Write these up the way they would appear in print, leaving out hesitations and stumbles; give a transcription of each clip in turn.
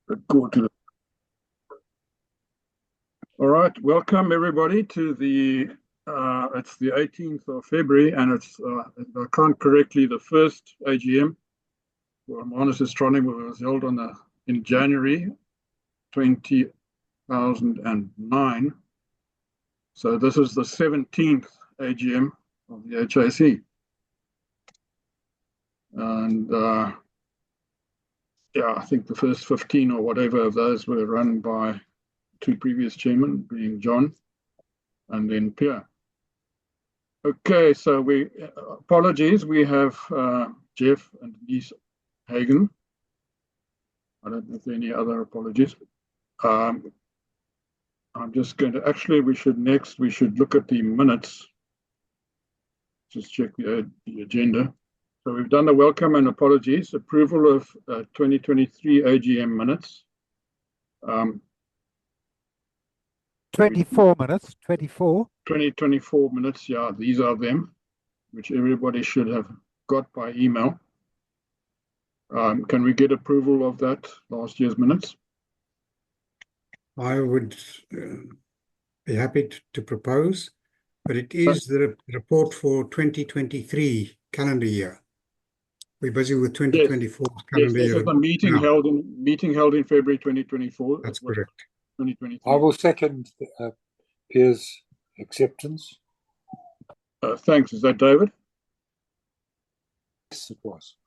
Recorded. All right, welcome everybody to the it's the 18th of February, and it's if I count correctly, the first AGM for Harmonis Astronomy was held in January 2009. So this is the 17th AGM of the HAC, and yeah, I think the first 15 or whatever of those were run by two previous chairmen, being John and then Pierre. Okay, so apologies, we have Jeff and Denise Hagen. I don't know if there are any other apologies. I'm just going to, actually, we should look at the minutes. Just check the agenda. So we've done the welcome and apologies, approval of 2023 AGM minutes. 24 minutes, 24. 2024 minutes, yeah, these are them, which everybody should have got by email. Can we get approval of that last year's minutes? I would be happy to propose, but it is the report for 2023 calendar year. We're busy with 2024 calendar year. This is the meeting held in February 2024. That's correct. 2023. I will second Pierre's acceptance. Thanks. Is that David? Yes, it was.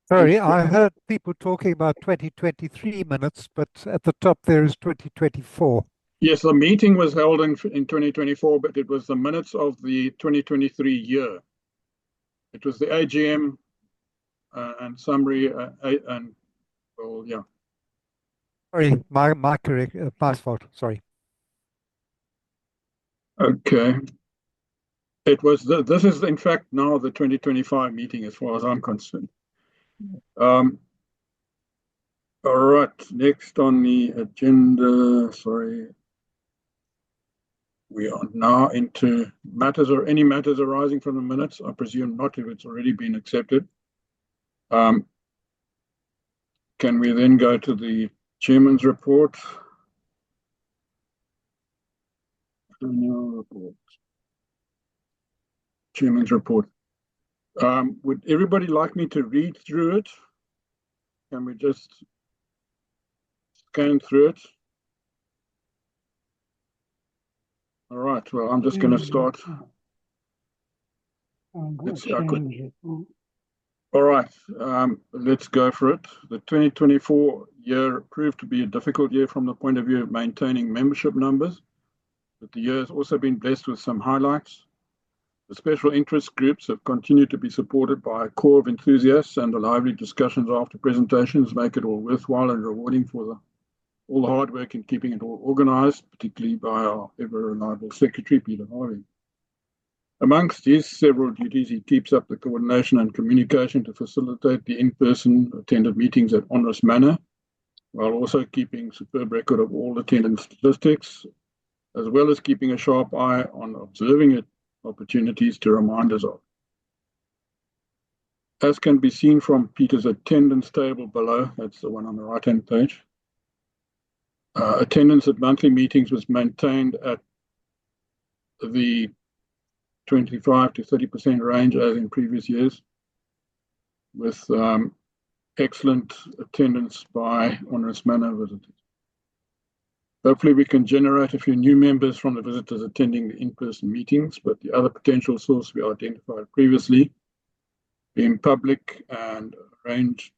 Sorry, I heard people talking about 2023 minutes, but at the top there is 2024. Yes, the meeting was held in 2024, but it was the minutes of the 2023 year. It was the AGM and summary and well, yeah. Sorry, my fault. Sorry. Okay. It was this is in fact now the 2025 meeting as far as I'm concerned. All right, next on the agenda, sorry. We are now into matters or any matters arising from the minutes. I presume not if it's already been accepted. Can we then go to the Chairman's report? Annual report. Chairman's report. Would everybody like me to read through it? Can we just scan through it? All right, well, I'm just going to start. Let's see, all right, let's go for it. The 2024 year proved to be a difficult year from the point of view of maintaining membership numbers, but the year has also been blessed with some highlights. The special interest groups have continued to be supported by a core of enthusiasts, and the lively discussions after presentations make it all worthwhile and rewarding for all the hard work in keeping it all organized, particularly by our ever-reliable secretary, Peter Harvey. Amongst his several duties, he keeps up the coordination and communication to facilitate the in-person attended meetings at Honest Manor, while also keeping superb record of all attendance statistics, as well as keeping a sharp eye on observing opportunities to remind us of. As can be seen from Peter's attendance table below, that's the one on the right-hand page, attendance at monthly meetings was maintained at the 25 to 30% range as in previous years, with excellent attendance by Honest Manor visitors. Hopefully we can generate a few new members from the visitors attending the in-person meetings, but the other potential source we identified previously, being public and arranged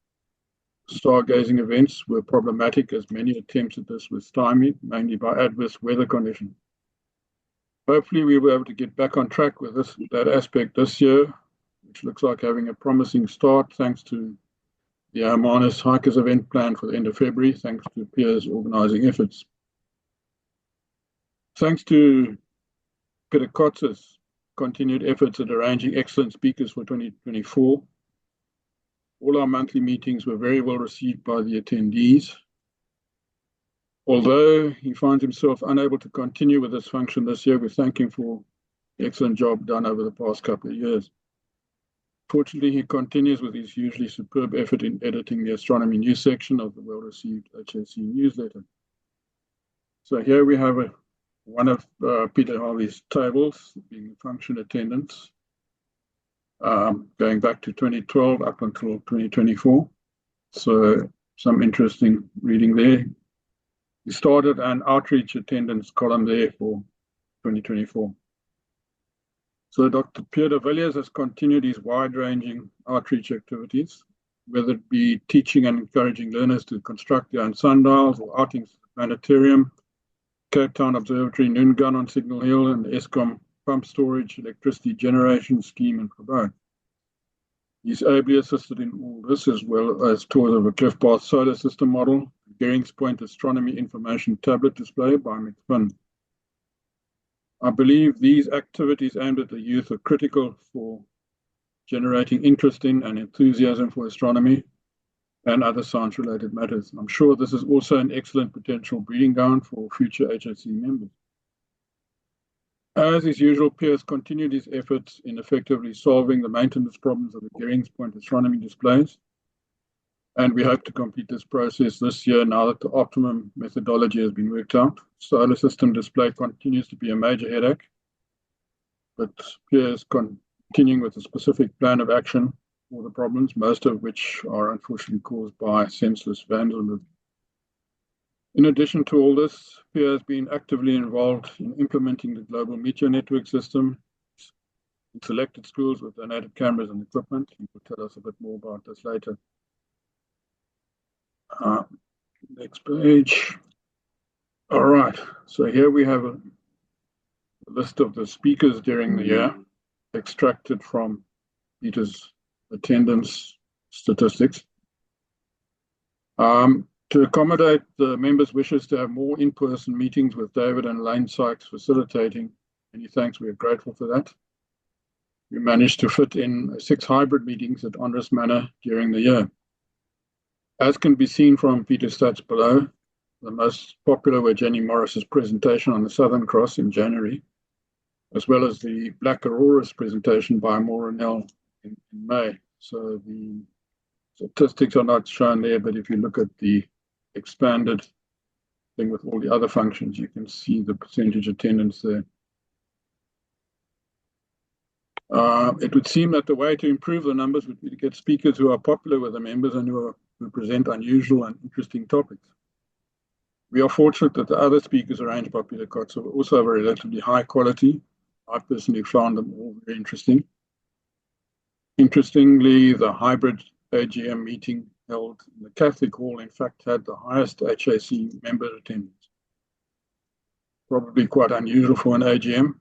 stargazing events, were problematic, as many attempts at this were stymied, mainly by adverse weather conditions. Hopefully we were able to get back on track with that aspect this year, which looks like having a promising start thanks to the Harmonis Hikers event planned for the end of February, thanks to Pierre's organising efforts. Thanks to Peter Kotz's continued efforts at arranging excellent speakers for 2024, all our monthly meetings were very well received by the attendees. Although he finds himself unable to continue with this function this year, we thank him for the excellent job done over the past couple of years. Fortunately, he continues with his usually superb effort in editing the astronomy news section of the well-received HAC newsletter. So here we have one of Peter Harvey's tables, being function attendance, going back to 2012 up until 2024. So some interesting reading there. He started an outreach attendance column there for 2024. So Dr. Pierre de Villiers has continued his wide-ranging outreach activities, whether it be teaching and encouraging learners to construct their own sundials or outings to the planetarium, Cape Town Observatory, Noon Gun on Signal Hill, and the Eskom pump storage, electricity generation scheme in Gabon. He's ably assisted in all this, as well as tours of the Cliff Path solar system model, Gering's Point astronomy information tablet display by McFinn. I believe these activities aimed at the youth are critical for generating interest in and enthusiasm for astronomy and other science-related matters. I'm sure this is also an excellent potential breeding ground for future HAC members. As is usual, Piers continued his efforts in effectively solving the maintenance problems of the Gering's Point astronomy displays, and we hope to complete this process this year now that the optimum methodology has been worked out. Solar system display continues to be a major headache, but Piers continuing with a specific plan of action for the problems, most of which are unfortunately caused by senseless vandalism. In addition to all this, Pierre has been actively involved in implementing the global meteor network system in selected schools with donated cameras and equipment. He will tell us a bit more about this later. Next page. All right, so here we have a list of the speakers during the year, extracted from Peter's attendance statistics. To accommodate the members' wishes to have more in-person meetings with David and Lane Sykes facilitating, many thanks, we are grateful for that. We managed to fit in 6 hybrid meetings at Andres Manor during the year. As can be seen from Peter's stats below, the most popular were Jenny Morris's presentation on the Southern Cross in January, as well as the Black Aurora's presentation by Maura Nell in May. So the statistics are not shown there, but if you look at the expanded thing with all the other functions, you can see the percentage attendance there. It would seem that the way to improve the numbers would be to get speakers who are popular with the members and who present unusual and interesting topics. We are fortunate that the other speakers arranged by Peter Kotz are also of a relatively high quality. I personally found them all very interesting. Interestingly, the hybrid AGM meeting held in the Catholic Hall, in fact, had the highest HAC member attendance. Probably quite unusual for an AGM.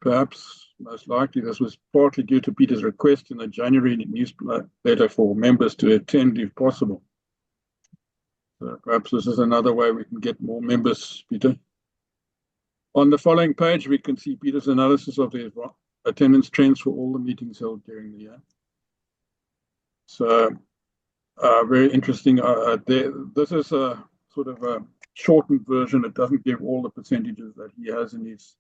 Perhaps, most likely, this was partly due to Peter's request in the January newsletter for members to attend if possible. So perhaps this is another way we can get more members, Peter. On the following page, we can see Peter's analysis of the attendance trends for all the meetings held during the year. So, very interesting. This is a sort of a shortened version. It doesn't give all the percentages that he has in his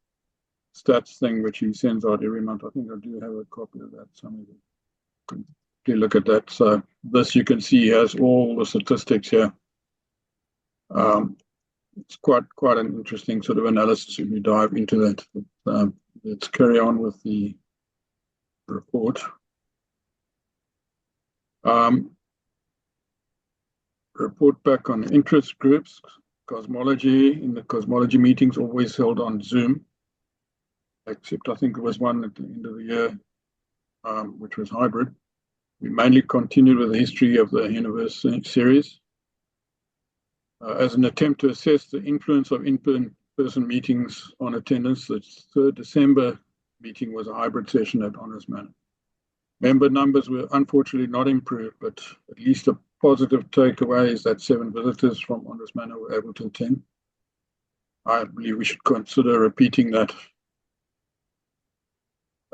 stats thing, which he sends out every month. I think I do have a copy of that. Some of you can look at that. So this you can see has all the statistics here. It's quite an interesting sort of analysis if you dive into that. But, let's carry on with the report. Report back on interest groups. Cosmology, in the cosmology meetings always held on Zoom, except I think there was one at the end of the year, which was hybrid. We mainly continued with the history of the universe series. As an attempt to assess the influence of in-person meetings on attendance, the 3rd December meeting was a hybrid session at Honours Manor. Member numbers were unfortunately not improved, but at least a positive takeaway is that 7 visitors from Honours Manor were able to attend. I believe we should consider repeating that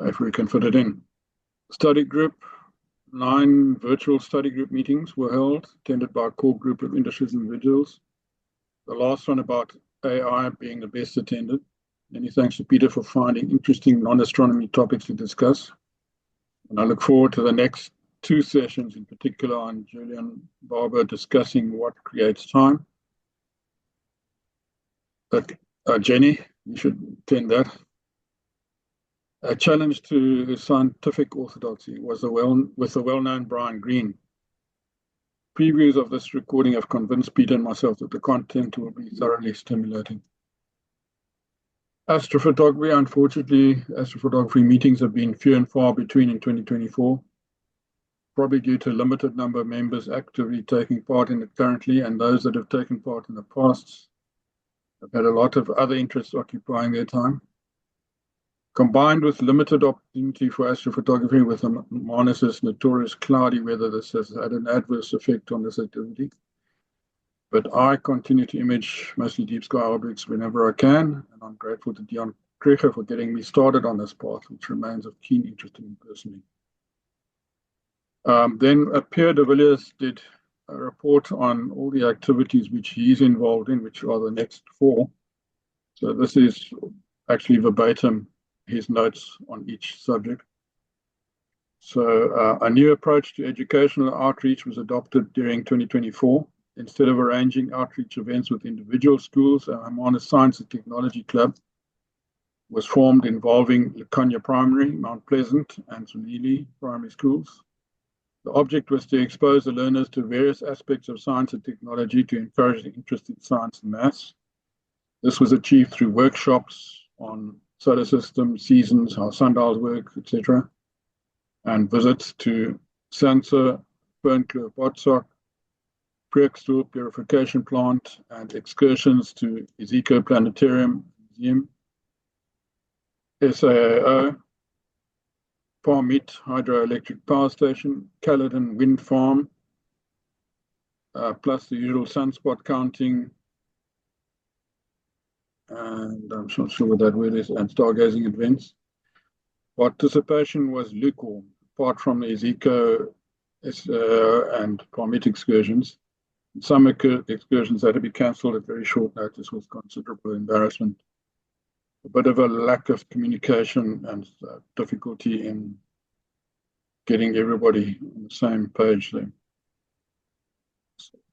if we can fit it in. Study group, 9 virtual study group meetings were held, attended by a core group of interested individuals. The last one about AI being the best attended. Many thanks to Peter for finding interesting non-astronomy topics to discuss. And I look forward to the next two sessions, in particular on Julian Barber discussing what creates time. But Jenny, you should attend that. A challenge to scientific orthodoxy was with the well-known Brian Greene. Previews of this recording have convinced Peter and myself that the content will be thoroughly stimulating. Astrophotography, unfortunately, astrophotography meetings have been few and far between in 2024, probably due to a limited number of members actively taking part in it currently, and those that have taken part in the past have had a lot of other interests occupying their time. Combined with limited opportunity for astrophotography with Manus's notorious cloudy weather, this has had an adverse effect on this activity. But I continue to image mostly deep sky objects whenever I can, and I'm grateful to Dion Kreger for getting me started on this path, which remains of keen interest to me personally. Then Pierre de Villiers did a report on all the activities which he's involved in, which are the next four. So this is actually verbatim his notes on each subject. So a new approach to educational outreach was adopted during 2024. Instead of arranging outreach events with individual schools, a Manus Science and Technology Club was formed involving Lekanya Primary, Mount Pleasant, and Zulili primary schools. The object was to expose the learners to various aspects of science and technology to encourage the interest in science and maths. This was achieved through workshops on solar system, seasons, how sundials work, etc., and visits to Sansa, Ferncliffe, Botsok, Preekstoel Purification Plant, and excursions to Iziko Planetarium Museum, SAAO, Farmeet Hydroelectric Power Station, Caledon Wind Farm, plus the usual sunspot counting, and I'm not sure what that word is, and stargazing events. Participation was lukewarm, apart from the Iziko and Farmeet excursions. Some excursions had to be cancelled at very short notice with considerable embarrassment. A bit of a lack of communication and difficulty in getting everybody on the same page there.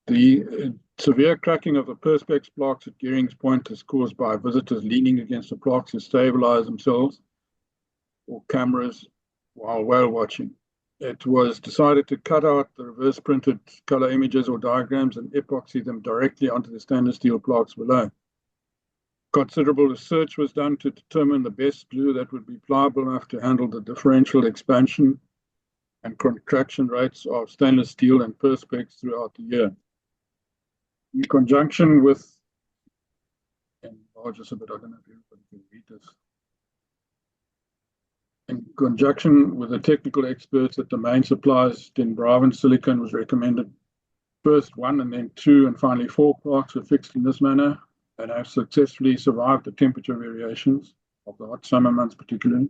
The severe cracking of the perspex blocks at Gearing's Point is caused by visitors leaning against the blocks to stabilize themselves or cameras while whale watching. It was decided to cut out the reverse printed color images or diagrams and epoxy them directly onto the stainless steel blocks below. Considerable research was done to determine the best glue that would be pliable enough to handle the differential expansion and contraction rates of stainless steel and perspex throughout the year. In conjunction with, and just a bit, I don't know if everybody can read this. In conjunction with the technical experts at the main suppliers, Den Braven silicon was recommended. First 1 and then 2 and finally 4 plaques were fixed in this manner and have successfully survived the temperature variations of the hot summer months particularly.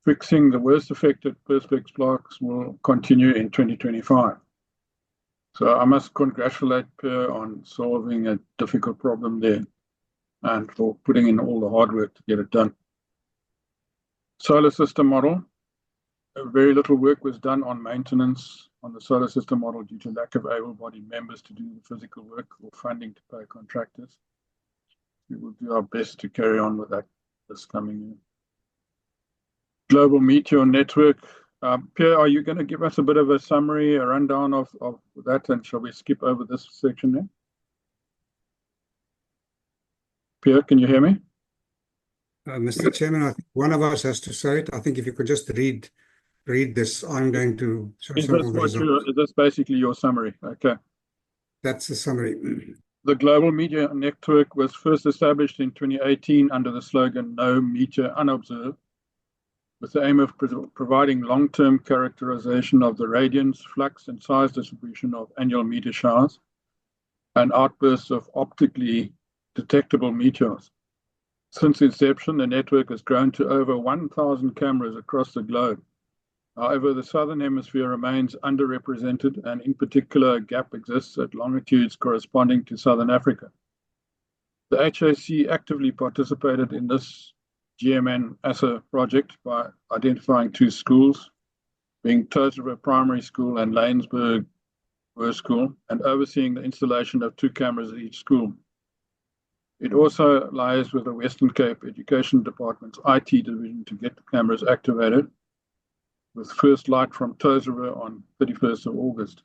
Fixing the worst affected perspex plaques will continue in 2025. So I must congratulate Per on solving a difficult problem there and for putting in all the hard work to get it done. Solar system model. Very little work was done on maintenance on the solar system model due to lack of able-bodied members to do the physical work or funding to pay contractors. We will do our best to carry on with that this coming year. Global Meteor Network. Pierre, are you going to give us a bit of a summary, a rundown of that, and shall we skip over this section there? Pierre, can you hear me? Mr. Chairman, I think one of us has to say it. I think if you could just read this, I'm going to show some of the results. Is this basically your summary? Okay. That's the summary. The Global Meteor Network was first established in 2018 under the slogan "No Meteor Unobserved," with the aim of providing long-term characterization of the radiance, flux, and size distribution of annual meteor showers and outbursts of optically detectable meteors. Since inception, the network has grown to over 1,000 cameras across the globe. However, the Southern Hemisphere remains underrepresented, and in particular, a gap exists at longitudes corresponding to Southern Africa. The HAC actively participated in this GMN ASA project by identifying 2 schools, being Tozer Primary School and Lanesburg School, and overseeing the installation of 2 cameras at each school. It also lies with the Western Cape Education Department's IT division to get the cameras activated, with first light from Tozer on 31st of August.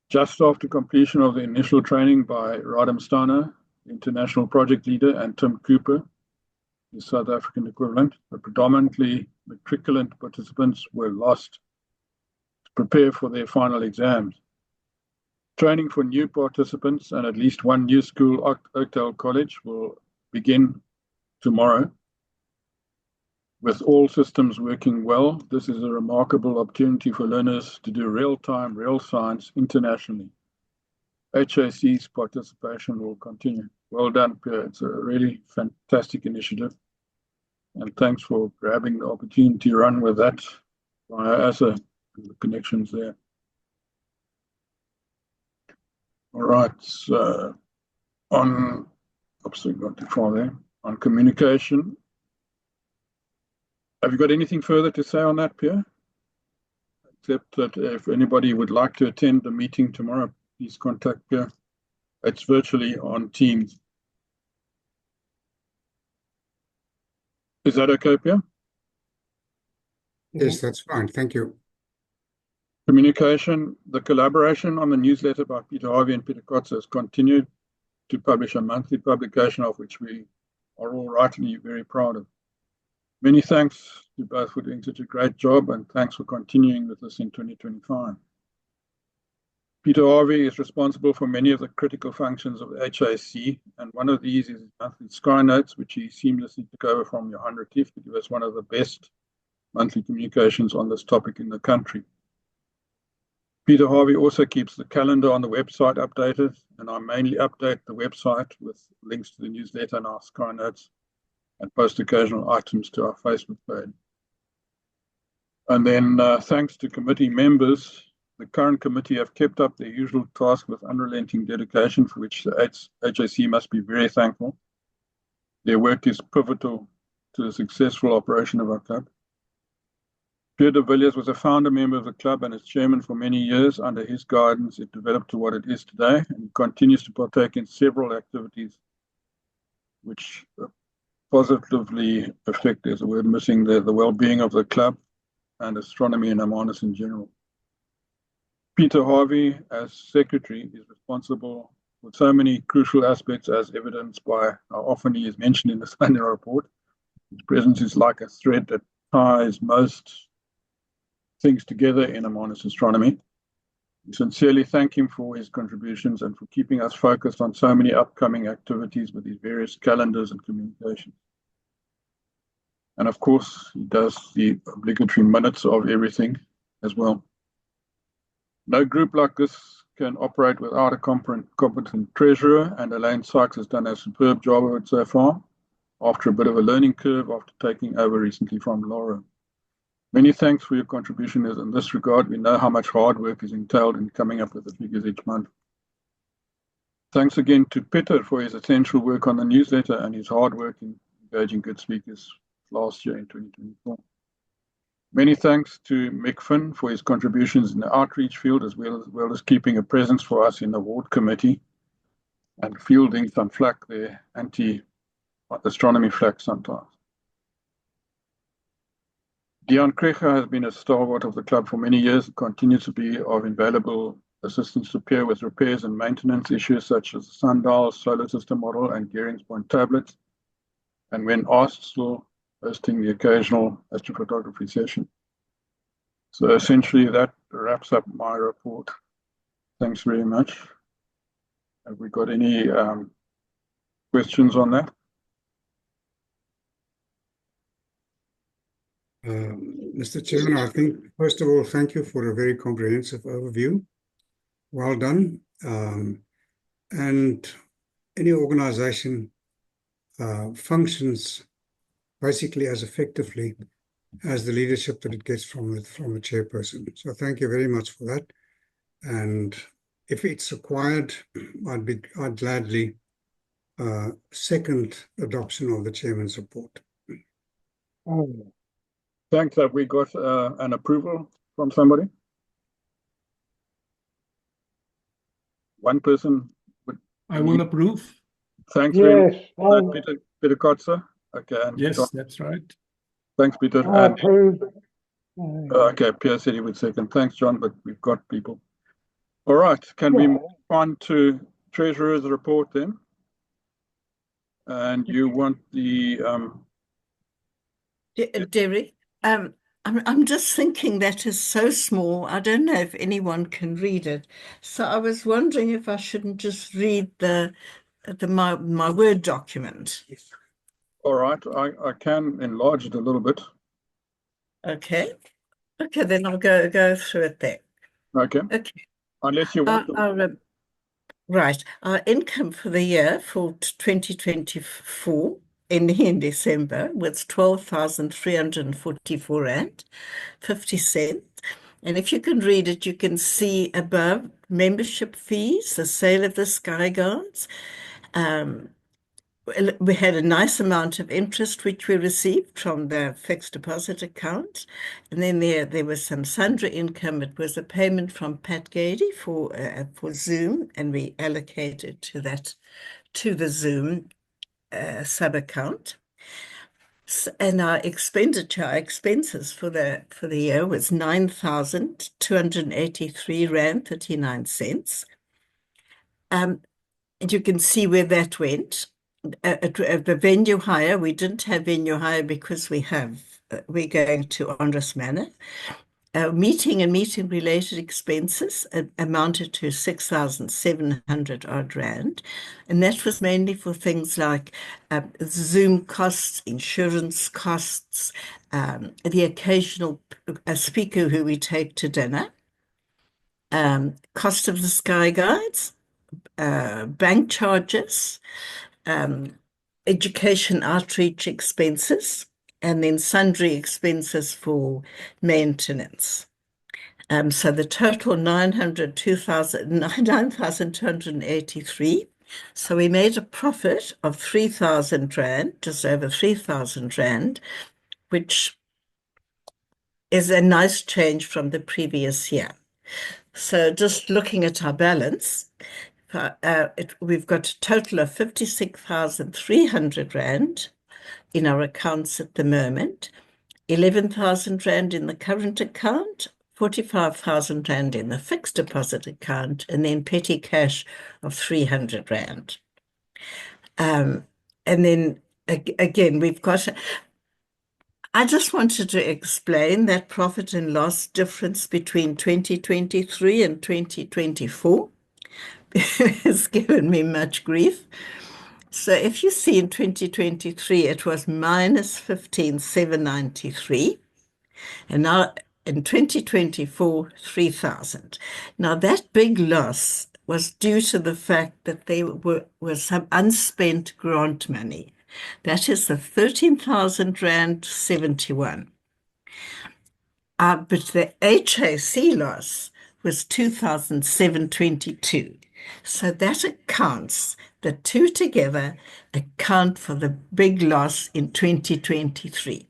Just after completion of the initial training by Radam Stana, the international project leader, and Tim Cooper, the South African equivalent, the predominantly matriculant participants were lost to prepare for their final exams. Training for new participants and at least 1 new school, Oakdale College, will begin tomorrow. With all systems working well, this is a remarkable opportunity for learners to do real-time, real science internationally. HAC's participation will continue. Well done, Pierre. It's a really fantastic initiative. And thanks for grabbing the opportunity to run with that via ASA and the connections there. All right, so oops, we got too far there. On communication, have you got anything further to say on that, Pierre? Except that if anybody would like to attend the meeting tomorrow, please contact Pierre. It's virtually on Teams. Is that okay, Pierre? Yes, that's fine. Thank you. Communication, the collaboration on the newsletter by Peter Harvey and Peter Kotze has continued to publish a monthly publication, of which we are all rightly very proud of. Many thanks to both for doing such a great job, and thanks for continuing with this in 2025. Peter Harvey is responsible for many of the critical functions of HAC, and one of these is monthly Sky Notes, which he seamlessly took over from Johan Retief to give us one of the best monthly communications on this topic in the country. Peter Harvey also keeps the calendar on the website updated, and I mainly update the website with links to the newsletter and our Sky Notes, and post occasional items to our Facebook page. And then thanks to committee members, the current committee have kept up their usual task with unrelenting dedication, for which the HAC must be very thankful. Their work is pivotal to the successful operation of our club. Pierre de Villiers was a founder member of the club and as chairman for many years. Under his guidance, it developed to what it is today, and he continues to partake in several activities which positively affect, there's a word missing there, the well-being of the club and astronomy and Hermanus in general. Peter Harvey, as secretary, is responsible for so many crucial aspects, as evidenced by how often he is mentioned in the Sunday report. His presence is like a thread that ties most things together in Hermanus astronomy. We sincerely thank him for his contributions and for keeping us focused on so many upcoming activities with his various calendars and communications. And of course, he does the obligatory minutes of everything as well. No group like this can operate without a competent treasurer, and Elaine Sykes has done a superb job of it so far, after a bit of a learning curve after taking over recently from Laura. Many thanks for your contribution in this regard. We know how much hard work is entailed in coming up with the figures each month. Thanks again to Peter for his essential work on the newsletter and his hard work in engaging good speakers last year in 2024. Many thanks to Mick Finn for his contributions in the outreach field, as well as keeping a presence for us in the ward committee and fielding some flack there, anti-astronomy flack sometimes. Dion Kreger has been a stalwart of the club for many years and continues to be of invaluable assistance to Pierre with repairs and maintenance issues such as the sundial, solar system model, and Gearing's Point tablets, and when asked, still hosting the occasional astrophotography session. So essentially that wraps up my report. Thanks very much. Have we got any questions on that? Mr. Chairman, I think, first of all, thank you for a very comprehensive overview. Well done. And any organization functions basically as effectively as the leadership that it gets from the chairperson. So thank you very much for that. And if it's required, I'd gladly second adoption of the chairman's report. Thanks. Have we got an approval from somebody? One person would. I will approve. Thanks very Yes, much, Peter Kotzer. Okay, and Yes, John. that's right. Thanks, Peter. I And approve. okay, Pierre said he would second. Thanks, John, but we've got people. All right, can we move on to Treasurer's report then? And you want the Derek, I'm just thinking that is so small. I don't know if anyone can read it. So I was wondering if I shouldn't just read my Word document. all right, I can enlarge it a little bit. Okay. Okay, then I'll go through it there. Okay. Okay. Unless you want to. Right. Our income for the year for 2024 ending in December was 12,344 Rand, 50 cents. And if you can read it, you can see above membership fees, the sale of the Sky Guards. We had a nice amount of interest which we received from the fixed deposit account. And then there was some sundry income. It was a payment from Pat Gady for Zoom, and we allocated to the Zoom sub account. And our expenses for the year was 9,283 Rand 39 cents. And you can see where that went. At the venue hire, we didn't have venue hire because we're going to Andros Manor. Meeting and meeting related expenses amounted to 6,700 odd Rand. And that was mainly for things like Zoom costs, insurance costs, the occasional speaker who we take to dinner, cost of the Sky Guides, bank charges, education outreach expenses, and then sundry expenses for maintenance. So the total 9,283. So we made a profit of 3,000 Rand, just over 3,000 Rand, which is a nice change from the previous year. So just looking at our balance, we've got a total of 56,300 Rand in our accounts at the moment, 11,000 Rand in the current account, 45,000 Rand in the fixed deposit account, and then petty cash of 300 Rand. And then again, we've got, I just wanted to explain that profit and loss difference between 2023 and 2024. It's given me much grief. So if you see in 2023, it was minus 15,793. And now in 2024, 3,000. Now that big loss was due to the fact that there was some unspent grant money. That is the 13,000 Rand 71. But the HAC loss was 2,722. So that accounts, the two together account for the big loss in 2023.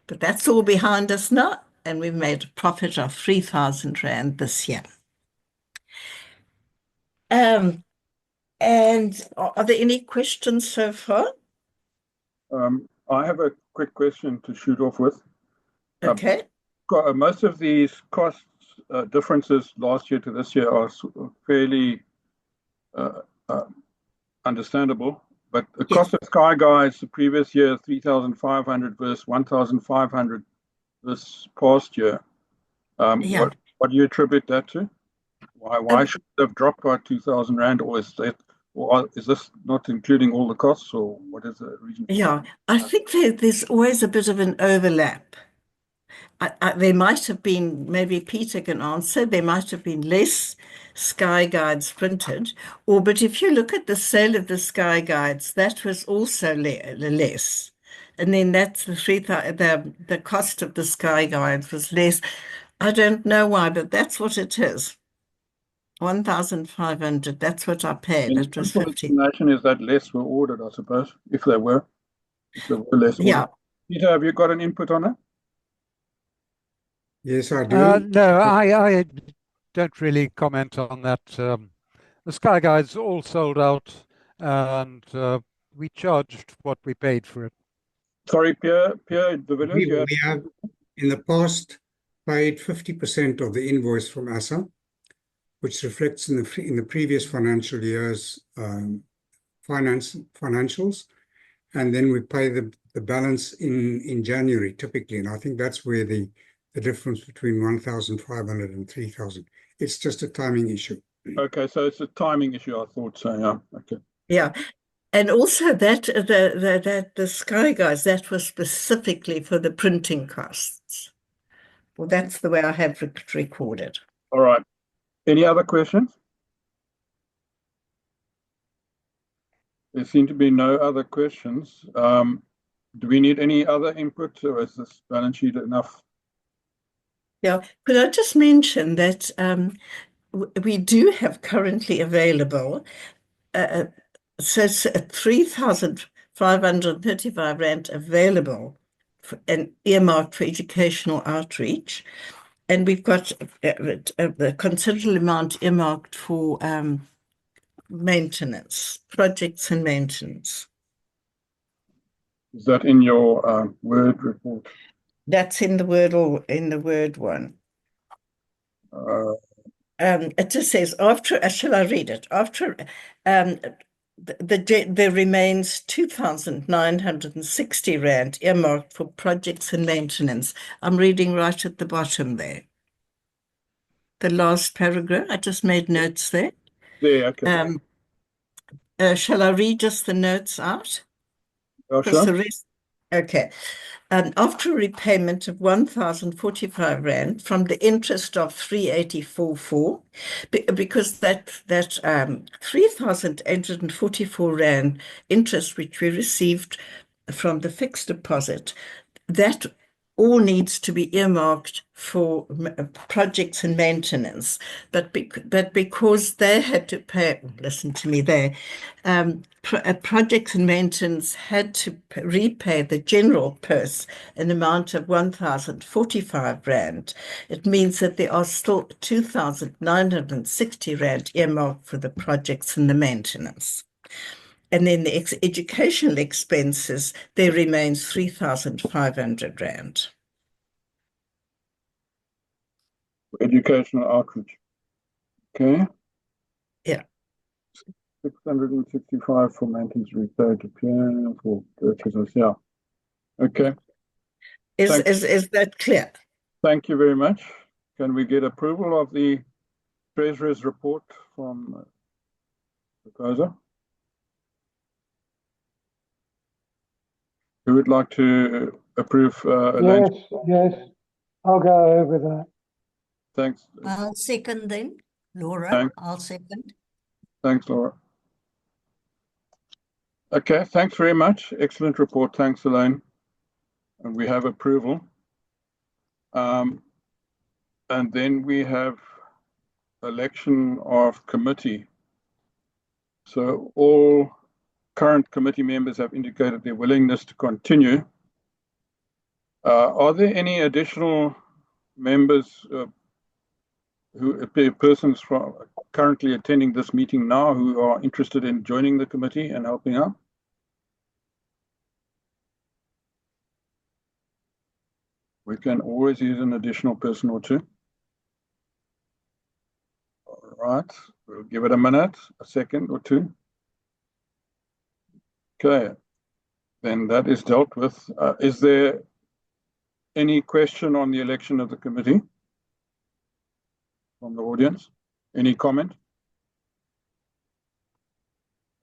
But that's all behind us now, and we've made a profit of 3,000 Rand this year. And are there any questions so far? I have a quick question to shoot off with. Okay. Most of these costs differences last year to this year are fairly understandable, but the cost of Sky Guides the previous year, 3,500 versus 1,500 this past year. What do you attribute that to? Why should it have dropped by 2,000 Rand, or is this not including all the costs, or what is the reason? Yeah, I think there's always a bit of an overlap. There might have been, maybe Peter can answer, there might have been less Sky Guides printed, but if you look at the sale of the Sky Guides, that was also less. And then that's the cost of the Sky Guides was less. I don't know why, but that's what it is. 1,500, that's what I paid. It was 50. The explanation is that less were ordered, I suppose, if there were less ordered. Yeah. Peter, have you got an input on it? Yes, I do. No, I don't really comment on that. The Sky Guides all sold out, and we charged what we paid for it. Sorry, Pierre, the videos you We have in the past paid 50% of the invoice from ASA, which reflects in the previous financial year's financials, and then we pay the balance in January typically, and I think that's where the difference between 1,500 and 3,000. It's just a timing issue. Okay, so it's a timing issue, I thought so, yeah. Okay. Yeah. And also that the Sky Guys, that was specifically for the printing costs. Well, that's the way I have recorded. All right. Any other questions? There seem to be no other questions. Do we need any other input, or is this balance sheet enough? Yeah, could I just mention that we do have currently available so it's 3,535 Rand available and earmarked for educational outreach. And we've got a considerable amount earmarked for maintenance, projects and maintenance. Is that in your Word report? That's in the Word or in the Word one. It just says after, shall I read it? After there remains 2,960 Rand earmarked for projects and maintenance. I'm reading right at the bottom there. The last paragraph, I just made notes there. There, okay. Shall I read just the notes out? Oh, Because the sure. rest, okay. After a repayment of 1,045 Rand from the interest of 384.4, because that 3,844 Rand interest which we received from the fixed deposit, that all needs to be earmarked for projects and maintenance, but because they had to pay, listen to me there, projects and maintenance had to repay the general purse an amount of 1,045 Rand. It means that there are still 2,960 Rand earmarked for the projects and the maintenance. And then the educational expenses, there remains 3,500 Rand. Educational outreach. Okay. Yeah. 665 for maintenance repair to Pierre for purchases. Yeah. Okay. Is that clear? Thank you very much. Can we get approval of the Treasurer's report from the proposer? Who would like to approve? Yes, I'll go over that. Thanks. I'll second then. Laura, Thanks. I'll second. Thanks, Laura. Okay, thanks very much. Excellent report. Thanks, Elaine. And we have approval. And then we have election of committee. So all current committee members have indicated their willingness to continue. Are there any additional members persons currently attending this meeting now who are interested in joining the committee and helping out? We can always use an additional person or two. All right, we'll give it a minute, a second or two. Okay, then that is dealt with. Is there any question on the election of the committee from the audience? Any comment?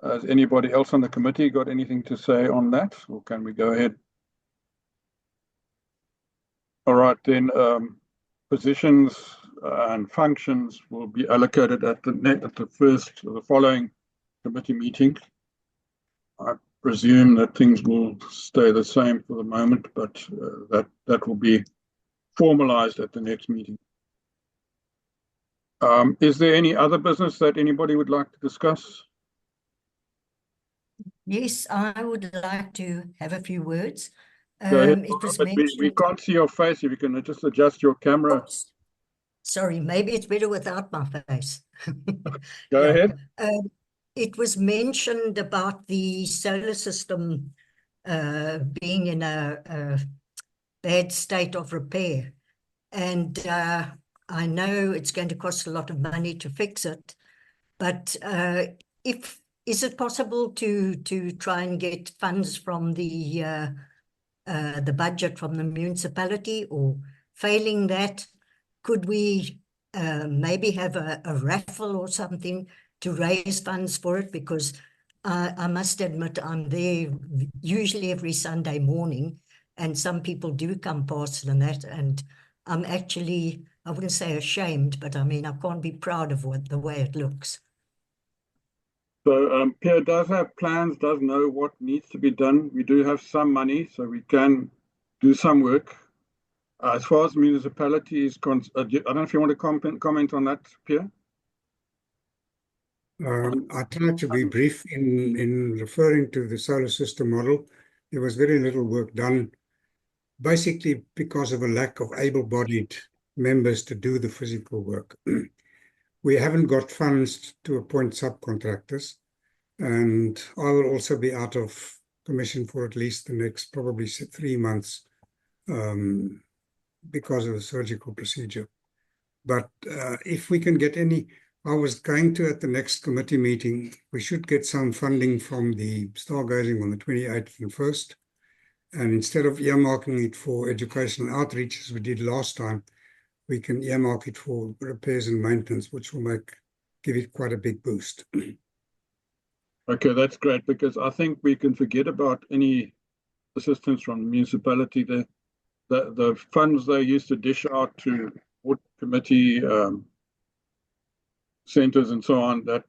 Has anybody else on the committee got anything to say on that, or can we go ahead? All right, then positions and functions will be allocated at the following committee meeting. I presume that things will stay the same for the moment, but that will be formalized at the next meeting. Is there any other business that anybody would like to discuss? Yes, I would like to have a few words. Go ahead, It Laura, was but we mentioned. can't see your face. If you can just adjust your camera. Oops. Sorry, maybe it's better without my face. Go Yeah. ahead. It was mentioned about the solar system being in a bad state of repair. And I know it's going to cost a lot of money to fix it, but is it possible to try and get funds from the budget from the municipality, or failing that, could we maybe have a raffle or something to raise funds for it? Because I must admit, I'm there usually every Sunday morning, and some people do come past and that, and I'm actually, I wouldn't say ashamed, but I mean, I can't be proud of the way it looks. So Pierre does have plans, does know what needs to be done. We do have some money, so we can do some work. As far as the municipality is concerned, I don't know if you want to comment on that, Pierre. I tried to be brief in referring to the solar system model. There was very little work done, basically because of a lack of able-bodied members to do the physical work. We haven't got funds to appoint subcontractors, and I will also be out of commission for at least the next probably 3 months because of the surgical procedure. But if we can get any, I was going to at the next committee meeting, we should get some funding from the stargazing on the 28th and 1st. And instead of earmarking it for educational outreach as we did last time, we can earmark it for repairs and maintenance, which will give it quite a big boost. Okay, that's great, because I think we can forget about any assistance from the municipality. The funds they used to dish out to board committee centres and so on, that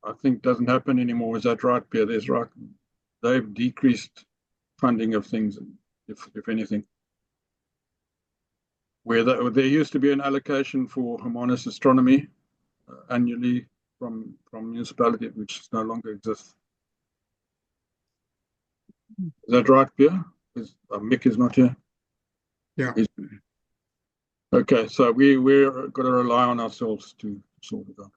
I think doesn't happen anymore. Is that right, Pierre? There's right. They've decreased funding of things, if anything. Where there used to be an allocation for Hermanus astronomy annually from municipality, which no longer exists. Is that right, Pierre? Mick is not here. Yeah. Okay, so we're going to rely on ourselves to sort it out.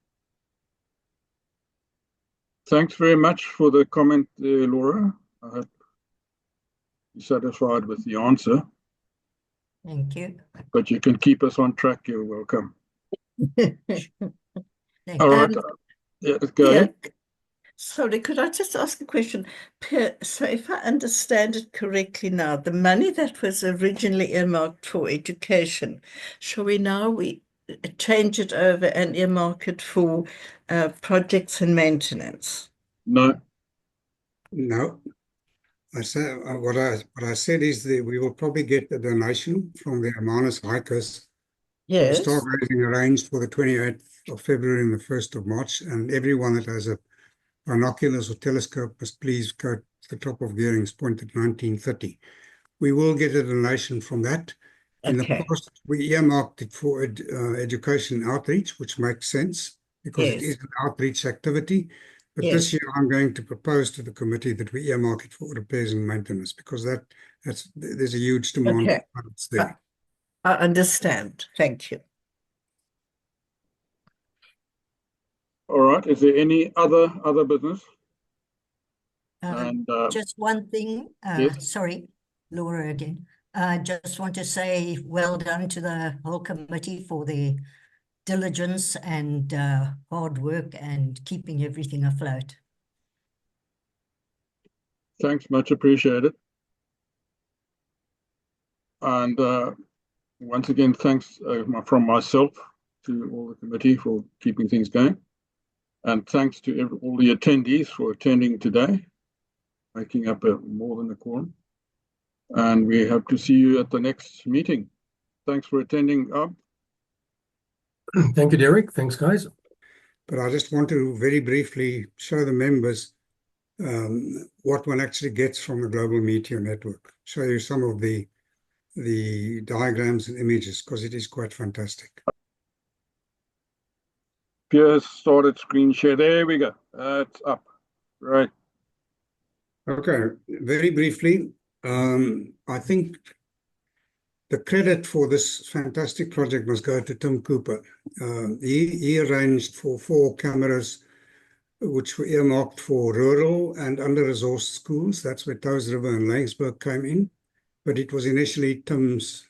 Thanks very much for the comment there, Laura. I hope you're satisfied with the answer. Thank you. But you can keep us on track. You're welcome. Thank All right. Yeah, go ahead. Sorry, could I just ask a question? Pierre, so if I understand it correctly now, the money that was originally earmarked for education, shall we now change it over and earmark it for projects and maintenance? No. No. I said what I said is that we will probably get a donation from the Hermanus hikers. Yes. Stargazing arranged for the 28th of February and the 1st of March, and everyone that has a binoculars or telescope must please go to the top of Gearing's Point at 1930. We will get a donation from that. In the past, we earmarked it for education outreach, which makes sense because it is an outreach activity. But this year, I'm going to propose to the committee that we earmark it for repairs and maintenance, because there's a huge demand for funds there. I understand. Thank you. All right. Is there any other business? Just one thing. Yes. Sorry, Laura again. I just want to say well done to the whole committee for their diligence and hard work and keeping everything afloat. Thanks, much appreciated. And once again, thanks from myself to all the committee for keeping things going. And thanks to all the attendees for attending today, making up more than a quorum. And we hope to see you at the next meeting. Thanks for attending. Thank you, Derek. Thanks, guys. But I just want to very briefly show the members what one actually gets from the Global Meteor Network. Show you some of the diagrams and images, because it is quite fantastic. Pierre started screen share. There we go. It's up. Right. Okay, very briefly, I think the credit for this fantastic project must go to Tim Cooper. He arranged for 4 cameras which were earmarked for rural and under-resourced schools. That's where Touws River and Laingsburg came in. But it was initially Tim's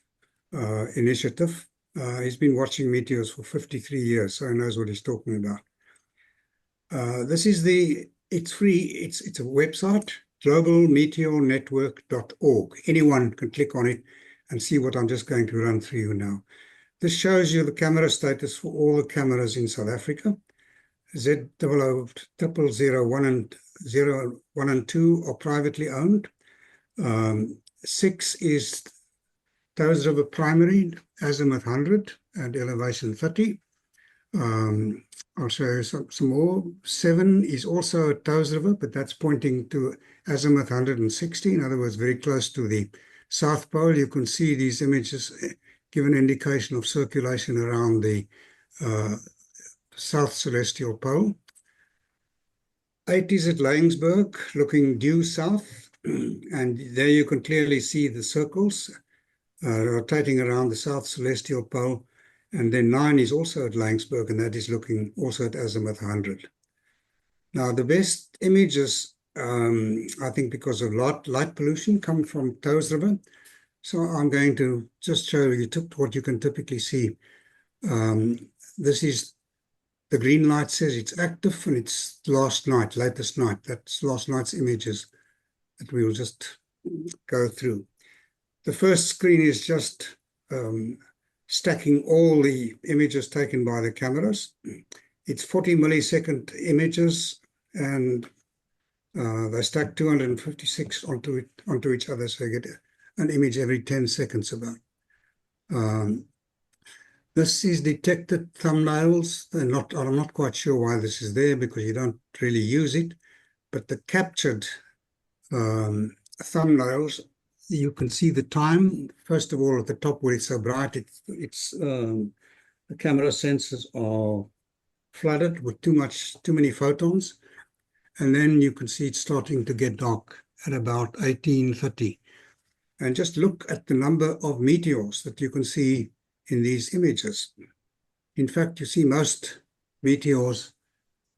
initiative. He's been watching meteors for 53 years, so he knows what he's talking about. It's free, it's a website, globalmeteornetwork.org. Anyone can click on it and see what I'm just going to run through you now. This shows you the camera status for all the cameras in South Africa. Z0001 and 01 and 2 are privately owned. 6 is Touws River Primary, azimuth 100 and elevation 30. I'll show you some more. 7 is also at Touws River, but that's pointing to azimuth 160, in other words, very close to the South Pole. You can see these images give an indication of circulation around the South Celestial Pole. 8 is at Laingsburg, looking due south, and there you can clearly see the circles rotating around the South Celestial Pole. And then 9 is also at Laingsburg, and that is looking also at azimuth 100. Now, the best images, I think because of light pollution, come from Touws River. So I'm going to just show you what you can typically see. This is the green light says it's active, and it's latest night. That's last night's images that we will just go through. The first screen is just stacking all the images taken by the cameras. It's 40 millisecond images, and they stack 256 onto each other, so you get an image every 10 seconds about. This is detected thumbnails. I'm not quite sure why this is there, because you don't really use it, but the captured thumbnails, you can see the time. First of all, at the top where it's so bright, the camera sensors are flooded with too many photons, and then you can see it's starting to get dark at about 1830. And just look at the number of meteors that you can see in these images. In fact, you see most meteors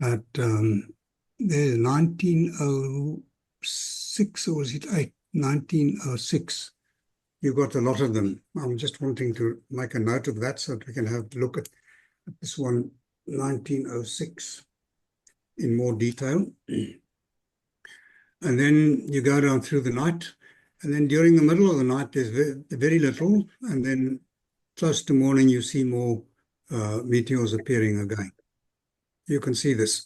at there's 1906, or was it 1906? You got a lot of them. I'm just wanting to make a note of that so that we can have a look at this one, 1906, in more detail. And then you go down through the night, and then during the middle of the night, there's very little, and then close to morning, you see more meteors appearing again. You can see this.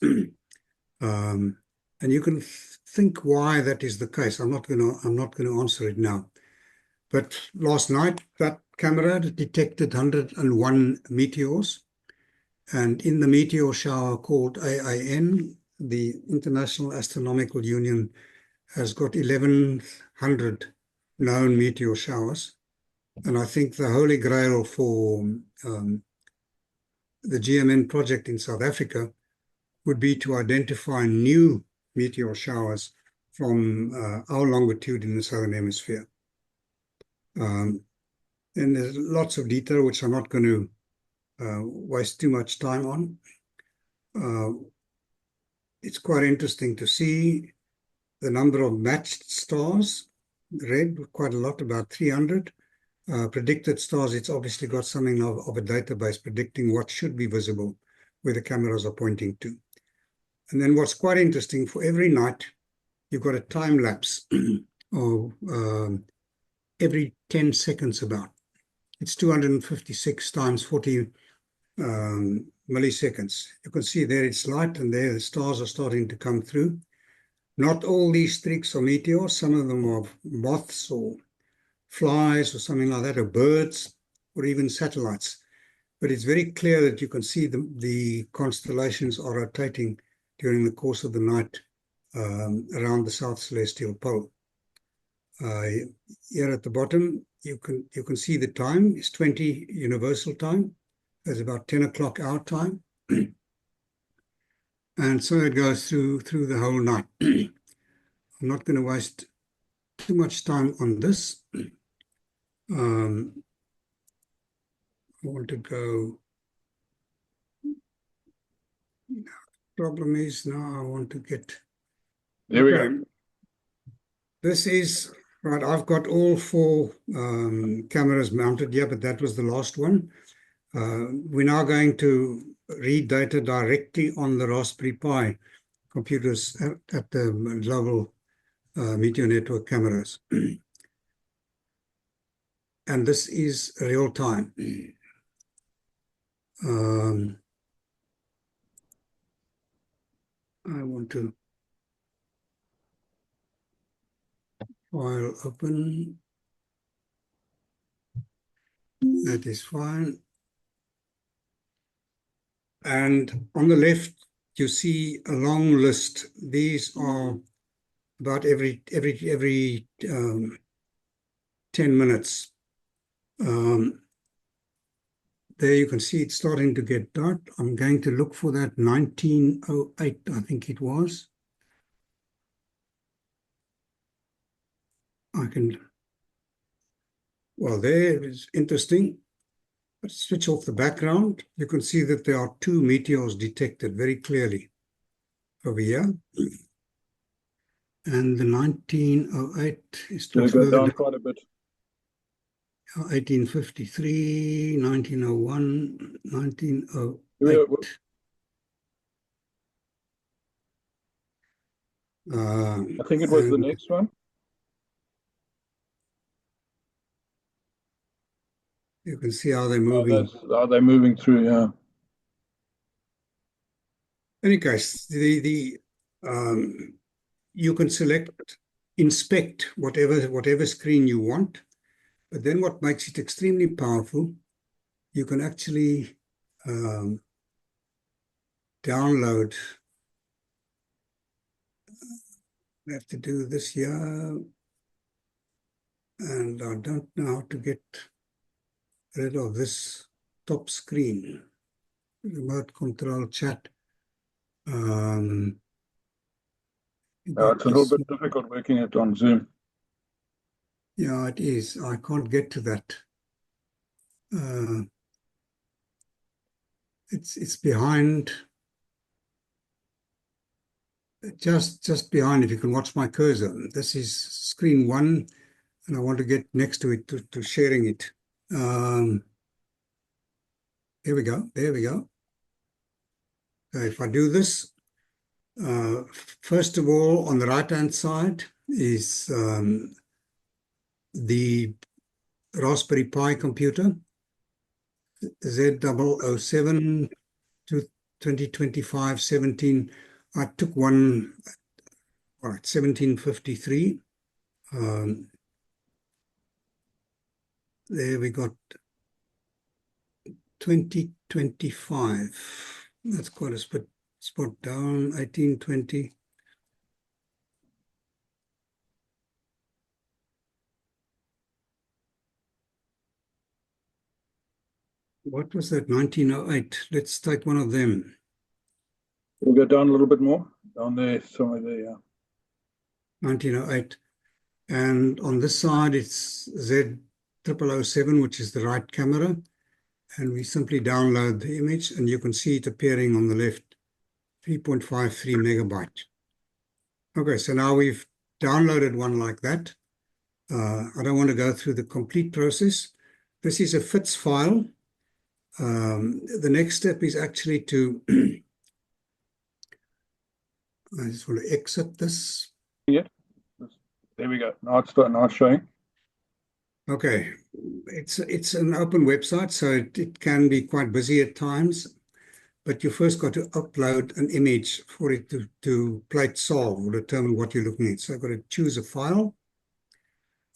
And you can think why that is the case. I'm not going to answer it now. But last night, that camera detected 101 meteors. And in the meteor shower called AAN, the International Astronomical Union has got 1,100 known meteor showers. And I think the holy grail for the GMN project in South Africa would be to identify new meteor showers from our longitude in the Southern Hemisphere. And there's lots of detail which I'm not going to waste too much time on. It's quite interesting to see the number of matched stars, red, quite a lot, about 300. Predicted stars, it's obviously got something of a database predicting what should be visible, where the cameras are pointing to. And then what's quite interesting, for every night, you've got a time lapse of every 10 seconds about. It's 256 times 40 milliseconds. You can see there it's light, and there the stars are starting to come through. Not all these streaks are meteors. Some of them are moths or flies or something like that, or birds, or even satellites. But it's very clear that you can see the constellations are rotating during the course of the night around the South Celestial Pole. Here at the bottom, you can see the time. It's 20 universal time. There's about 10 o'clock our time. And so it goes through the whole night. I'm not going to waste too much time on this. I want to go. Problem is now I want to get. There we go. This is right. I've got all 4 cameras mounted here, but that was the last one. We're now going to read data directly on the Raspberry Pi computers at the global Meteor Network cameras. And this is real time. I want to file open. That is fine. And on the left, you see a long list. These are about every 10 minutes. There you can see it's starting to get dark. I'm going to look for that 1908, I think it was. Well, there is interesting. Let's switch off the background. You can see that there are 2 meteors detected very clearly over here. And the 1908 is still Go further down down. quite a bit. 1853, 1901, 1908. I think it was the next one. You can see how they're moving. How they're moving through, yeah. In any case, you can select, inspect whatever screen you want. But then what makes it extremely powerful, you can actually download. I have to do this here. And I don't know how to get rid of this top screen. Remote control chat. It's a little bit difficult working it on Zoom. Yeah, it is. I can't get to that. It's behind, just behind. If you can watch my cursor, this is screen 1, and I want to get next to it to sharing it. There we go. There we go. So if I do this, first of all, on the right-hand side is the Raspberry Pi computer, Z007 to 2025 17. I took one, all right, 1753. There we got 2025. That's quite a spot down, 1820. What was that, 1908? Let's take one of them. We'll go down a little bit more. Down there, somewhere there, yeah. 1908. And on this side, it's Z007, which is the right camera. And we simply download the image, and you can see it appearing on the left, 3.53 megabyte. Okay, so now we've downloaded one like that. I don't want to go through the complete process. This is a FITS file. The next step is actually to, I just want to exit this. Yeah. There we go. Now it's showing. Okay, it's an open website, so it can be quite busy at times, but you first got to upload an image for it to plate solve or determine what you're looking at. So I've got to choose a file,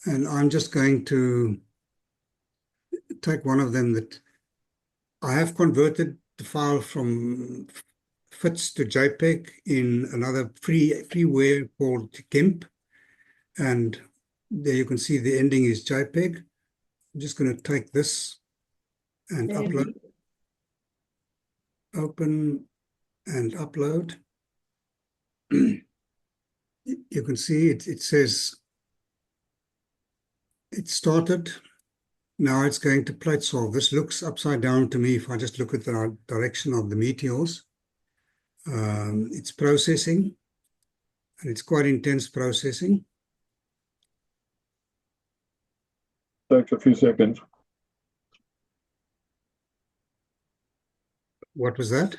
and I'm just going to take one of them that I have converted the file from FITS to JPEG in another freeware called GIMP, and there you can see the ending is JPEG. I'm just going to take this and upload, open and upload. You can see it says It started. Now it's going to plate solve. This looks upside down to me if I just look at the direction of the meteors. It's processing, and it's quite intense processing. Takes a few seconds. What was that?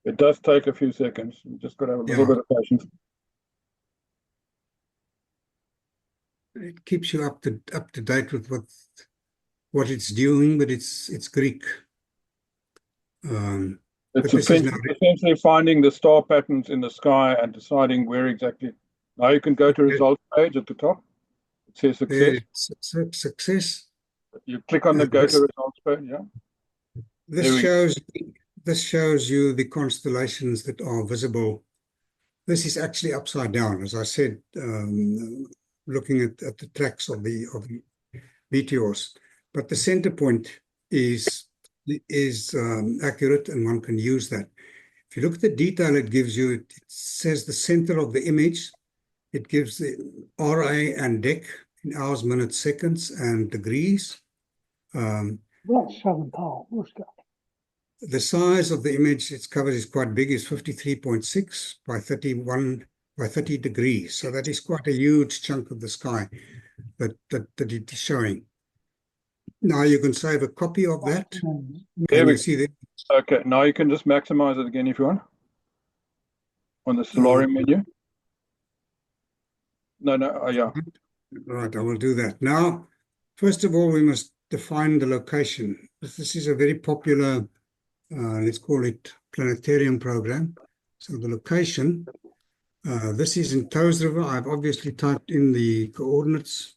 It does take a few seconds. You just got to have a little Yeah. bit of patience. It keeps you up to date with what it's doing, but it's Greek. It's But this is now essentially finding the star patterns in the sky and deciding where exactly. Now you can go to results page at the top. It says there. success. It's success. You click on the go to results page. Yeah. This shows you the constellations that are visible. This is actually upside down, as I said, looking at the tracks of the meteors. But the center point is accurate, and one can use that. If you look at the detail it gives you, it says the center of the image. It gives the RA and DEC in hours, minutes, seconds, and degrees. That's Southern Pole. What's that? The size of the image it's covered is quite big, is 53.6 by 31 by 30 degrees. So that is quite a huge chunk of the sky that it is showing. Now you can save a copy of that. There we you see that. Okay, now you can just maximize it again if you want. On the Solarium menu. No, yeah. Right, I will do that. Now, first of all, we must define the location. This is a very popular, let's call it planetarium program. So the location, this is in Toes River. I've obviously typed in the coordinates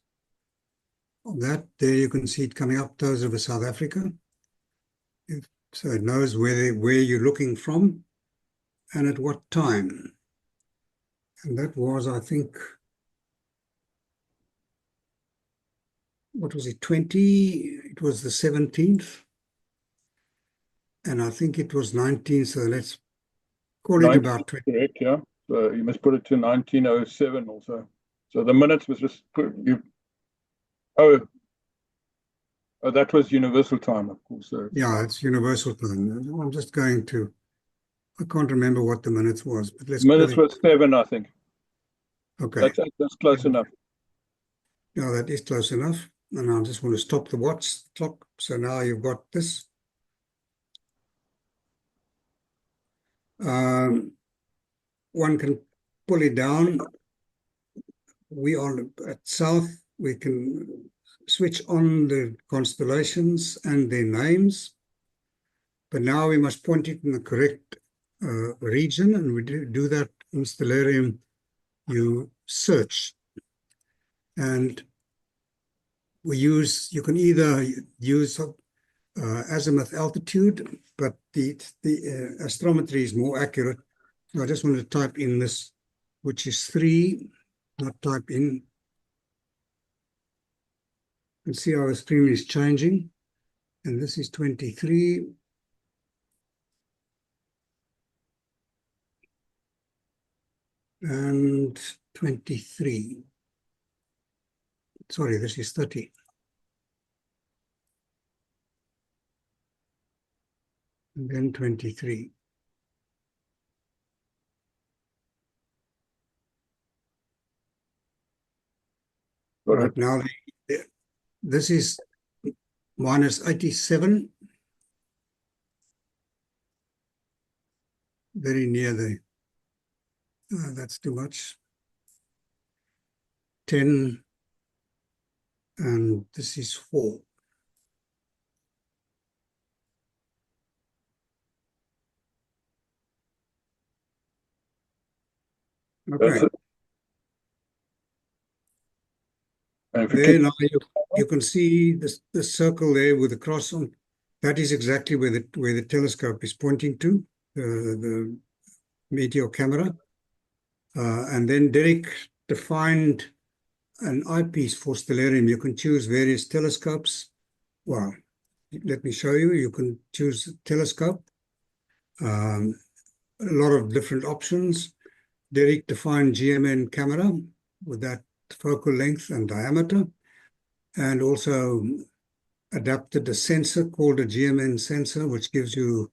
of that. There you can see it coming up, Toes River, South Africa. So it knows where you're looking from and at what time. And that was, I think, what was it, 20? It was the 17th. And I think it was 19, so let's call it about 20. Correct, yeah. So you must put it to 1907 also. So the minutes was just put you. Oh, that was universal time, of course. So Yeah, it's universal time. I'm just going to, I can't remember what the minutes was, but let's minutes call it. was 7, I think. Okay. That's close enough. Yeah, that is close enough. And I just want to stop the watch clock. So now you've got this. One can pull it down. We are at south. We can switch on the constellations and their names. But now we must point it in the correct region, and we do that in Stellarium. You search, and you can either use azimuth altitude, but the astrometry is more accurate. So I just want to type in this, which is 3, not type in. You can see how the screen is changing, and this is 23. And 23. Sorry, this is 30. And then 23. Right now, this is minus 87. Very near the, that's too much. 10, and this is 4. Okay. There now you can see the circle there with the cross on. That is exactly where the telescope is pointing to, the meteor camera. And then Derek defined an eyepiece for Stellarium. You can choose various telescopes. Well, let me show you. You can choose a telescope. A lot of different options. Derek defined GMN camera with that focal length and diameter. and also adapted a sensor called a GMN sensor, which gives you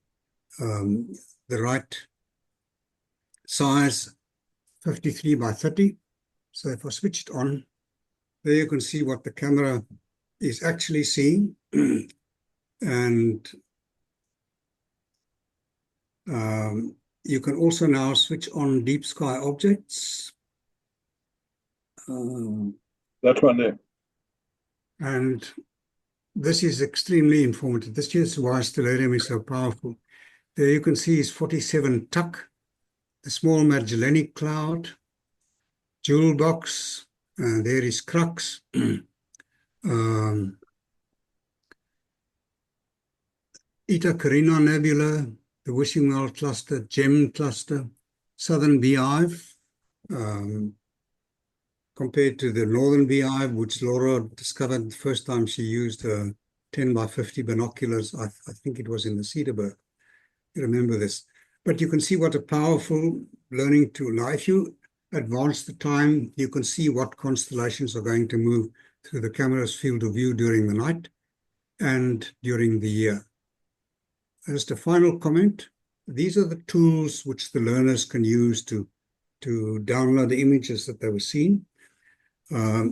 the right size, 53 by 30. So if I switch it on, there you can see what the camera is actually seeing. And you can also now switch on deep sky objects. That one there. And this is extremely informative. This is why Stellarium is so powerful. There you can see is 47 Tuck, the small Magellanic Cloud, Jewel Box, and there is Crux. Eta Carina Nebula, the Wishing Well Cluster, Gem Cluster, Southern Beehive, compared to the Northern Beehive, which Laura discovered the first time she used 10 by 50 binoculars. I think it was in the Cedarburg. You remember this. But you can see what a powerful learning tool. Now, if you advance the time, you can see what constellations are going to move through the camera's field of view during the night and during the year. Just a final comment. These are the tools which the learners can use to download the images that they were seeing. A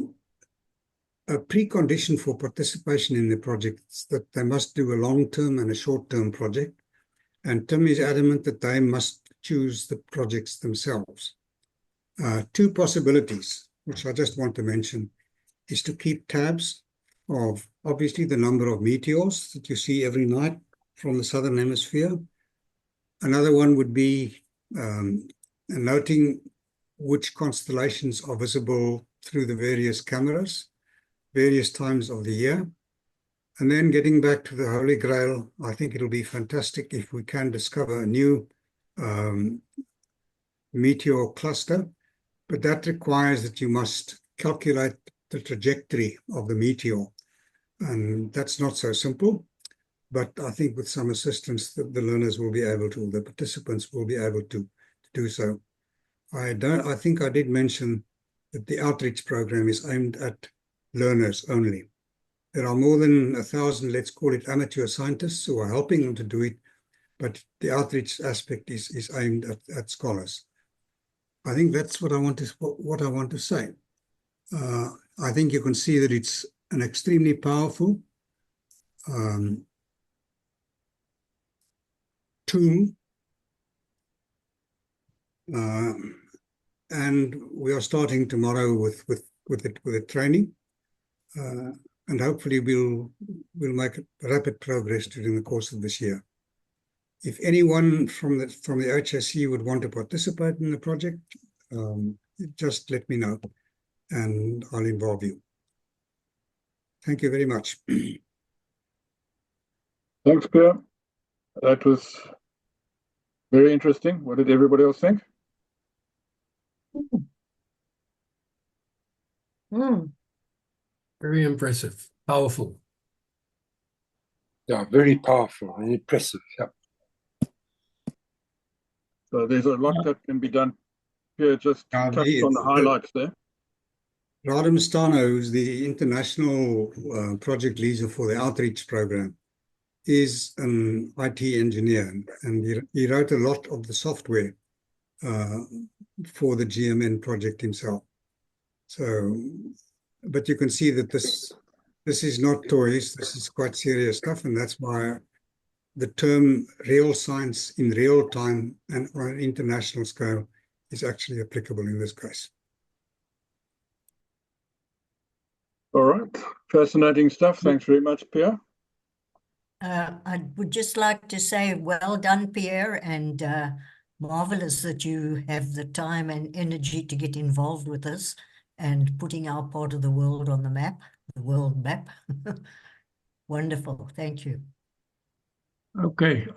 precondition for participation in the project is that they must do a long-term and a short-term project. And Tim is adamant that they must choose the projects themselves. Two possibilities, which I just want to mention, is to keep tabs of obviously the number of meteors that you see every night from the Southern Hemisphere. Another one would be noting which constellations are visible through the various cameras, various times of the year. And then getting back to the Holy Grail, I think it'll be fantastic if we can discover a new meteor cluster, but that requires that you must calculate the trajectory of the meteor. And that's not so simple, but I think with some assistance, the learners will be able to, the participants will be able to do so. I think I did mention that the outreach program is aimed at learners only. There are more than 1,000, let's call it amateur scientists, who are helping them to do it, but the outreach aspect is aimed at scholars. I think that's what I want to say. I think you can see that it's an extremely powerful tool, and we are starting tomorrow with the training. And hopefully we'll make rapid progress during the course of this year. If anyone from the HSC would want to participate in the project, just let me know and I'll involve you. Thank you very much. Thanks, Pierre. That was very interesting. What did everybody else think? Very impressive, powerful. Yeah, very powerful and impressive. Yeah. So there's a lot that can be done. Pierre just touched on the highlights there. Radom Stano, who's the international project leader for the outreach program, is an IT engineer, and he wrote a lot of the software for the GMN project himself. So, but you can see that this is not toys, this is quite serious stuff, and that's why the term real science in real time and on an international scale is actually applicable in this case. All right, fascinating stuff. Thanks very much, Pierre. I would just like to say well done, Pierre, and marvelous that you have the time and energy to get involved with us and putting our part of the world on the map, the world map. Wonderful, thank you. Okay,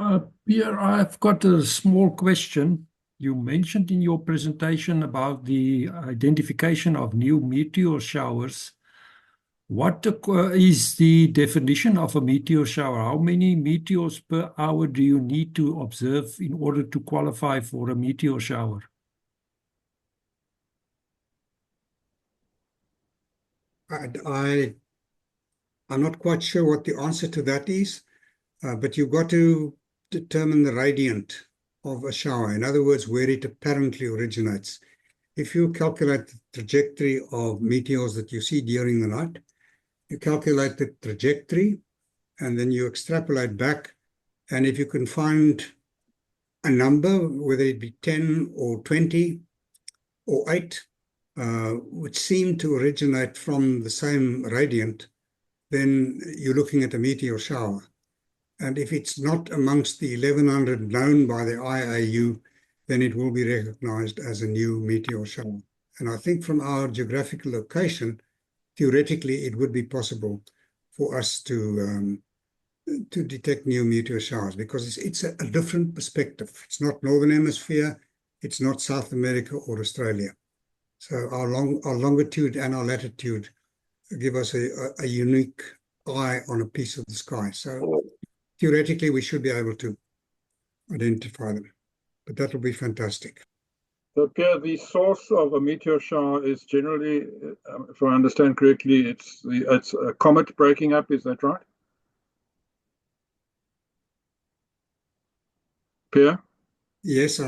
Pierre, I've got a small question. You mentioned in your presentation about the identification of new meteor showers. What is the definition of a meteor shower? How many meteors per hour do you need to observe in order to qualify for a meteor shower? I I'm not quite sure what the answer to that is, but you've got to determine the radiant of a shower. In other words, where it apparently originates. If you calculate the trajectory of meteors that you see during the night, you calculate the trajectory and then you extrapolate back. And if you can find a number, whether it be 10 or 20 or 8, which seem to originate from the same radiant, then you're looking at a meteor shower. And if it's not amongst the 1100 known by the IAU, then it will be recognized as a new meteor shower. And I think from our geographical location, theoretically, it would be possible for us to detect new meteor showers, because it's a different perspective. It's not Northern Hemisphere, it's not South America or Australia. So our longitude and our latitude give us a unique eye on a piece of the sky. So theoretically, we should be able to identify them, but that will be fantastic. So, Pierre, the source of a meteor shower is generally, if I understand correctly, it's a comet breaking up. Is that right, Pierre? Yes,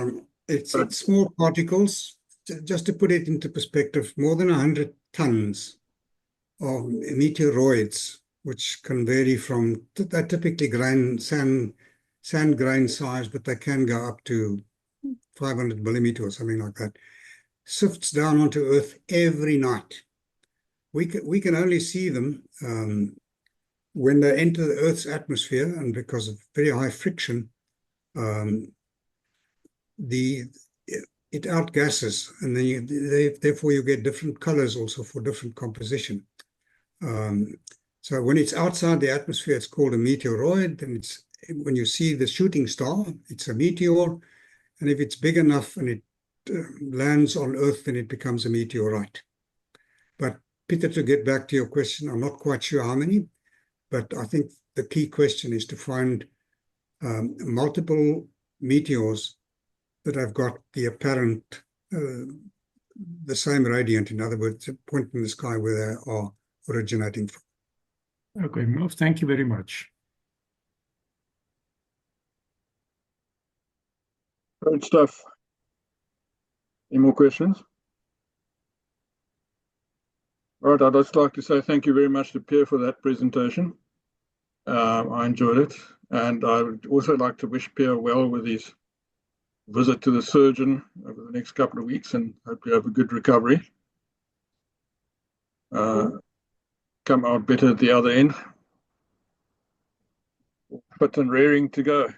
it's small particles. Just to put it into perspective, more than 100 tons of meteoroids, which can vary from, they're typically sand grain size, but they can go up to 500 millimeters or something like that, sifts down onto Earth every night. We can only see them when they enter the Earth's atmosphere, and because of very high friction, it outgasses, and then therefore you get different colors also for different composition. So when it's outside the atmosphere, it's called a meteoroid, and when you see the shooting star, it's a meteor, and if it's big enough and it lands on Earth, then it becomes a meteorite. But Peter, to get back to your question, I'm not quite sure how many, but I think the key question is to find multiple meteors that have got the apparent, the same radiant, in other words, a point in the sky where they are originating from. Okay, Merv, thank you very much. Great stuff. Any more questions? All right, I'd just like to say thank you very much to Pierre for that presentation. I enjoyed it, and I would also like to wish Pierre well with his visit to the surgeon over the next couple of weeks, and hope you have a good recovery. Come out better at the other end. Fit and raring to go.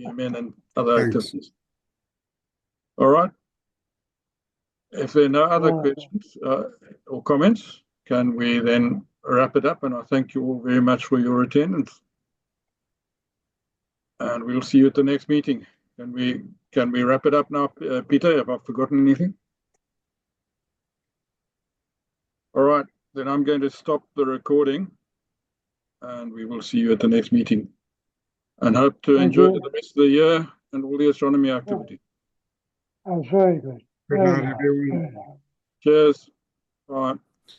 Amen, and other activities. All right. If there are no other questions or comments, can we then wrap it up? And I thank you all very much for your attendance. And we'll see you at the next meeting. Can we wrap it up now, Peter? Have I forgotten anything? All right, then I'm going to stop the recording, and we will see you at the next meeting. And hope to enjoy the rest of the year and all the astronomy activity. That's very good. Good night, everyone. Cheers. Bye.